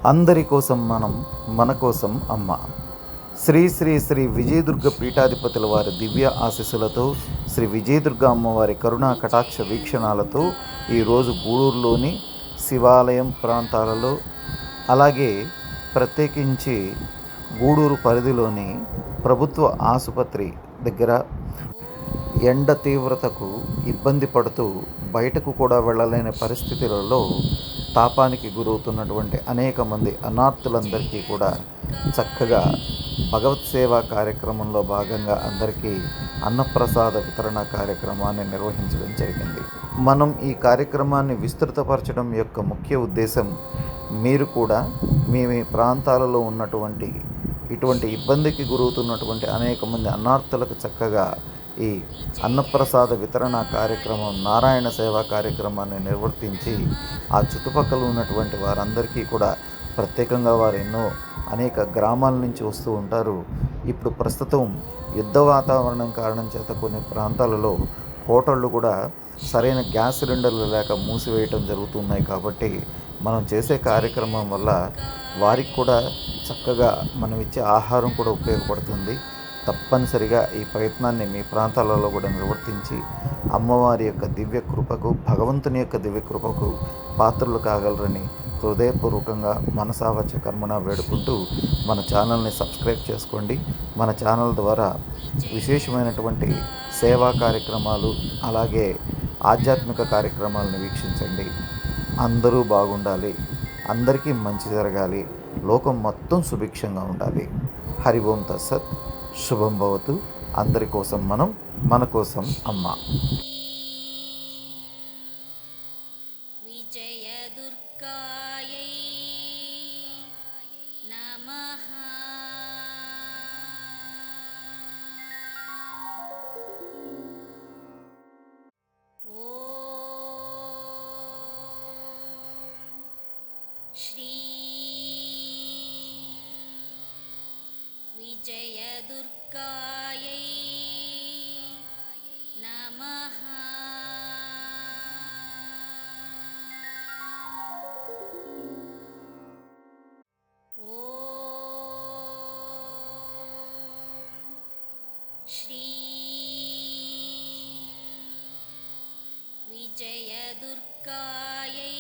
అందరి కోసం మనం, మన కోసం అమ్మ. శ్రీ శ్రీ శ్రీ విజయదుర్గ పీఠాధిపతుల వారి దివ్య ఆశీస్సులతో, శ్రీ విజయదుర్గ అమ్మవారి కరుణా కటాక్ష వీక్షణాలతో ఈరోజు గూడూరులోని శివాలయం ప్రాంతాలలో, అలాగే ప్రత్యేకించి గూడూరు పరిధిలోని ప్రభుత్వ ఆసుపత్రి దగ్గర ఎండ తీవ్రతకు ఇబ్బంది పడుతూ బయటకు కూడా వెళ్ళలేని పరిస్థితులలో తాపానికి గురవుతున్నటువంటి అనేక మంది అనార్థులందరికీ కూడా చక్కగా భగవత్ సేవా కార్యక్రమంలో భాగంగా అందరికీ అన్నప్రసాద వితరణ కార్యక్రమాన్ని నిర్వహించడం జరిగింది. మనం ఈ కార్యక్రమాన్ని విస్తృతపరచడం యొక్క ముఖ్య ఉద్దేశం, మీరు కూడా మీ ప్రాంతాలలో ఉన్నటువంటి ఇటువంటి ఇబ్బందికి గురవుతున్నటువంటి అనేక మంది అన్నార్థులకు చక్కగా ఈ అన్నప్రసాద వితరణ కార్యక్రమం, నారాయణ సేవా కార్యక్రమాన్ని నిర్వర్తించి ఆ చుట్టుపక్కల ఉన్నటువంటి వారందరికీ కూడా ప్రత్యేకంగా వారు అనేక గ్రామాల నుంచి వస్తూ ఉంటారు. ఇప్పుడు ప్రస్తుతం యుద్ధ వాతావరణం కారణం చేత కొన్ని ప్రాంతాలలో హోటళ్ళు కూడా సరైన గ్యాస్ సిలిండర్లు లేక మూసివేయటం జరుగుతున్నాయి. కాబట్టి మనం చేసే కార్యక్రమం వల్ల వారికి కూడా చక్కగా మనం ఇచ్చే ఆహారం కూడా ఉపయోగపడుతుంది. తప్పనిసరిగా ఈ ప్రయత్నాన్ని మీ ప్రాంతాలలో కూడా నిర్వర్తించి అమ్మవారి యొక్క దివ్య కృపకు, భగవంతుని యొక్క దివ్య కృపకు పాత్రలు కాగలరని హృదయపూర్వకంగా మనసావాచ కర్మణ వేడుకుంటూ మన ఛానల్ని సబ్స్క్రైబ్ చేసుకోండి. మన ఛానల్ ద్వారా విశేషమైనటువంటి సేవా కార్యక్రమాలు, అలాగే ఆధ్యాత్మిక కార్యక్రమాలను వీక్షించండి. అందరూ బాగుండాలి, అందరికీ మంచి జరగాలి, లోకం మొత్తం సుభిక్షంగా ఉండాలి. హరి ఓం తత్సత్. శుభం భవతు. అందరి కోసం మనం, మన కోసం అమ్మ. విజయదుర్గాయై నమః. ఓం శ్రీ విజయదుర్గాయై నమః. ఓం శ్రీ విజయదుర్గాయై